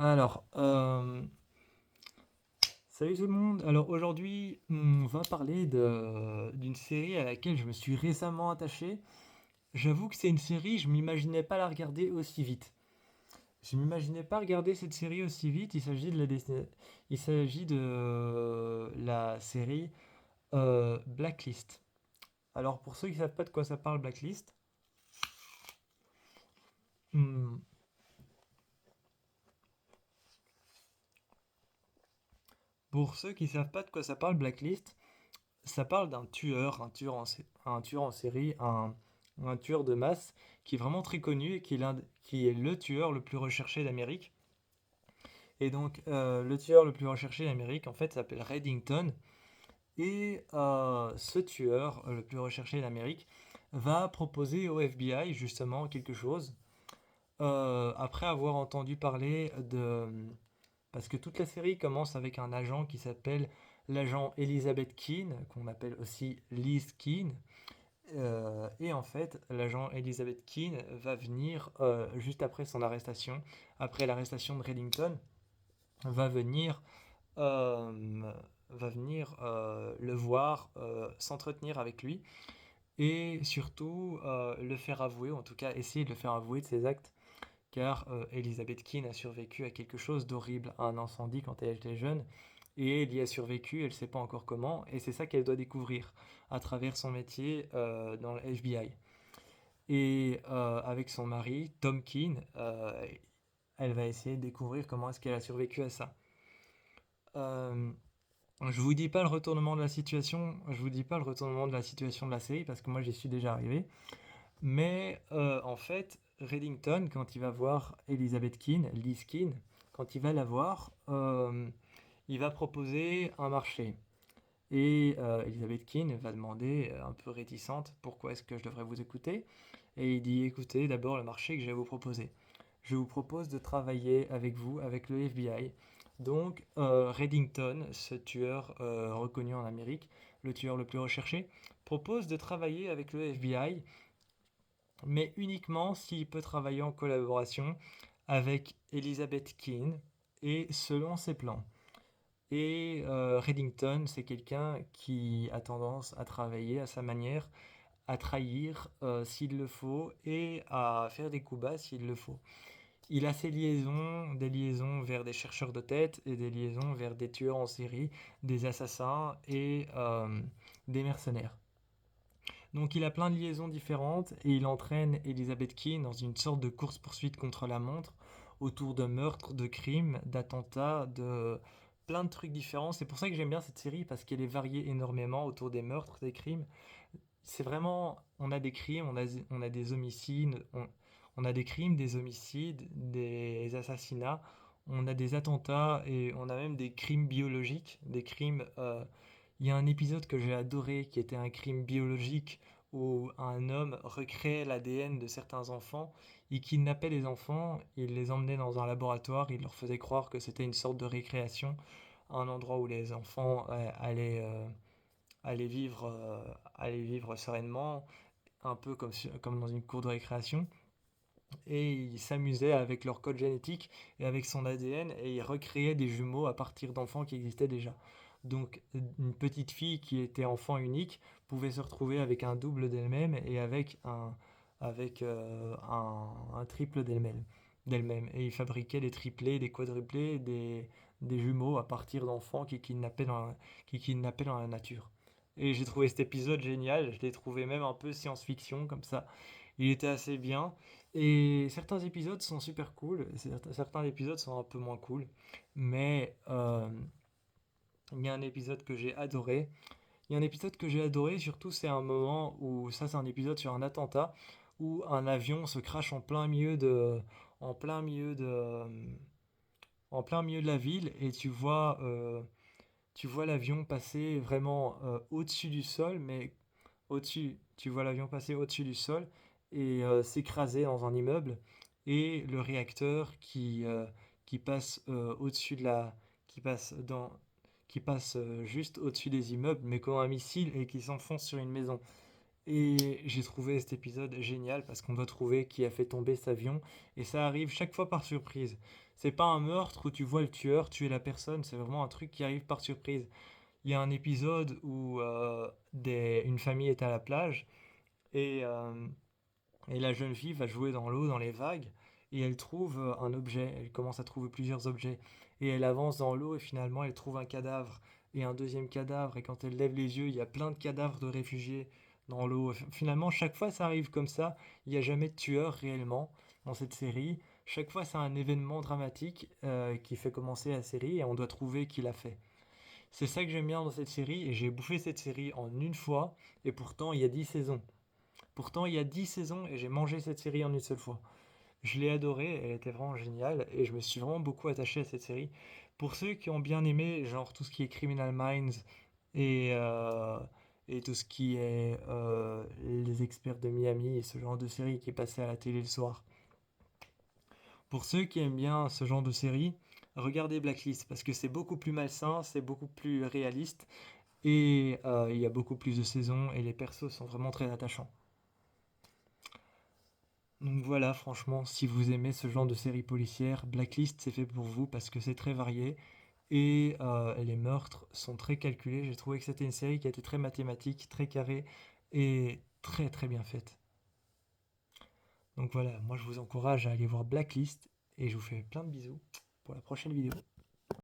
Alors, salut tout le monde. Alors aujourd'hui, on va parler d'une série à laquelle je me suis récemment attaché. J'avoue que c'est une série, je m'imaginais pas la regarder aussi vite. Je m'imaginais pas regarder cette série aussi vite. Il s'agit de la série Blacklist. Alors pour ceux qui savent pas de quoi ça parle Blacklist, hmm, pour ceux qui savent pas de quoi ça parle Blacklist, ça parle d'un tueur, un tueur en série, un tueur de masse qui est vraiment très connu et qui est le tueur le plus recherché d'Amérique. Et donc, le tueur le plus recherché d'Amérique, en fait, s'appelle Reddington. Et ce tueur, le plus recherché d'Amérique, va proposer au FBI justement quelque chose. Après avoir entendu parler de... Parce que toute la série commence avec un agent qui s'appelle l'agent Elizabeth Keane, qu'on appelle aussi Liz Keane. Et en fait, l'agent Elizabeth Keane va venir, juste après son arrestation, après l'arrestation de Reddington, va venir, euh, le voir, s'entretenir avec lui et surtout le faire avouer, ou en tout cas essayer de le faire avouer de ses actes, car Elizabeth Keane a survécu à quelque chose d'horrible, à un incendie quand elle était jeune, et elle y a survécu, elle ne sait pas encore comment, et c'est ça qu'elle doit découvrir à travers son métier dans le FBI. Et avec son mari, Tom Keane, elle va essayer de découvrir comment est-ce qu'elle a survécu à ça. Euh, je vous dis pas le retournement de la situation, je vous dis pas le retournement de la situation de la série parce que moi j'y suis déjà arrivé. Mais en fait, Reddington, quand il va voir Elizabeth Keane, Liz Keane, quand il va la voir, il va proposer un marché. Et Elizabeth Keane va demander, un peu réticente, pourquoi est-ce que je devrais vous écouter. Et il dit, écoutez d'abord le marché que je vais vous proposer. Je vous propose de travailler avec vous, avec le FBI. Donc Reddington, ce tueur reconnu en Amérique, le tueur le plus recherché, propose de travailler avec le FBI, mais uniquement s'il peut travailler en collaboration avec Elizabeth Keane et selon ses plans. Et Reddington, c'est quelqu'un qui a tendance à travailler à sa manière, à trahir s'il le faut et à faire des coups bas s'il le faut. Il a ses liaisons, des liaisons vers des chercheurs de tête et des liaisons vers des tueurs en série, des assassins et des mercenaires. Donc il a plein de liaisons différentes et il entraîne Elizabeth Keane dans une sorte de course-poursuite contre la montre autour de meurtres, de crimes, d'attentats, de plein de trucs différents. C'est pour ça que j'aime bien cette série parce qu'elle est variée énormément autour des meurtres, des crimes. C'est vraiment, on a des crimes, on a des homicides, on a des crimes, des homicides, des assassinats, on a des attentats et on a même des crimes biologiques, des crimes. Il y a un épisode que j'ai adoré qui était un crime biologique où un homme recréait l'ADN de certains enfants, il kidnappait les enfants, il les emmenait dans un laboratoire, il leur faisait croire que c'était une sorte de récréation, un endroit où les enfants allaient vivre, allaient vivre sereinement, un peu comme dans une cour de récréation. Et ils s'amusaient avec leur code génétique et avec son ADN et ils recréaient des jumeaux à partir d'enfants qui existaient déjà. Donc une petite fille qui était enfant unique pouvait se retrouver avec un double d'elle-même et avec un triple d'elle-même. Et ils fabriquaient des triplés, des quadruplés, des jumeaux à partir d'enfants qui kidnappaient dans la nature. Et j'ai trouvé cet épisode génial, je l'ai trouvé même un peu science-fiction comme ça. Il était assez bien. Et certains épisodes sont super cool, certains épisodes sont un peu moins cool. Mais il y a un épisode que j'ai adoré. Il y a un épisode que j'ai adoré, surtout c'est un moment où, ça c'est un épisode sur un attentat, où un avion se crache en plein milieu de, en plein milieu de la ville et tu vois l'avion passer vraiment au-dessus du sol, mais tu vois l'avion passer au-dessus du sol et s'écraser dans un immeuble et le réacteur qui passe au-dessus de la, qui passe dans, qui passe juste au-dessus des immeubles, mais comme un missile et qui s'enfonce sur une maison. Et j'ai trouvé cet épisode génial parce qu'on doit trouver qui a fait tomber cet avion et ça arrive chaque fois par surprise. C'est pas un meurtre où tu vois le tueur tuer la personne, c'est vraiment un truc qui arrive par surprise. Il y a un épisode où une famille est à la plage et, euh, et la jeune fille va jouer dans l'eau, dans les vagues, et elle trouve un objet. Elle commence à trouver plusieurs objets. Et elle avance dans l'eau et finalement elle trouve un cadavre et un deuxième cadavre. Et quand elle lève les yeux, il y a plein de cadavres de réfugiés dans l'eau. Finalement, chaque fois ça arrive comme ça. Il n'y a jamais de tueur réellement dans cette série. Chaque fois, c'est un événement dramatique qui fait commencer la série et on doit trouver qui l'a fait. C'est ça que j'aime bien dans cette série et j'ai bouffé cette série en une fois et pourtant il y a 10 saisons. Pourtant il y a 10 saisons et j'ai mangé cette série en une seule fois. Je l'ai adorée, elle était vraiment géniale et je me suis vraiment beaucoup attaché à cette série. Pour ceux qui ont bien aimé, genre tout ce qui est Criminal Minds et, euh, et tout ce qui est les experts de Miami et ce genre de série qui est passé à la télé le soir. Pour ceux qui aiment bien ce genre de série, regardez Blacklist parce que c'est beaucoup plus malsain, c'est beaucoup plus réaliste et il y a beaucoup plus de saisons et les persos sont vraiment très attachants. Donc voilà, franchement, si vous aimez ce genre de série policière, Blacklist c'est fait pour vous parce que c'est très varié et les meurtres sont très calculés. J'ai trouvé que c'était une série qui a été très mathématique, très carrée et très très bien faite. Donc voilà, moi je vous encourage à aller voir Blacklist et je vous fais plein de bisous pour la prochaine vidéo.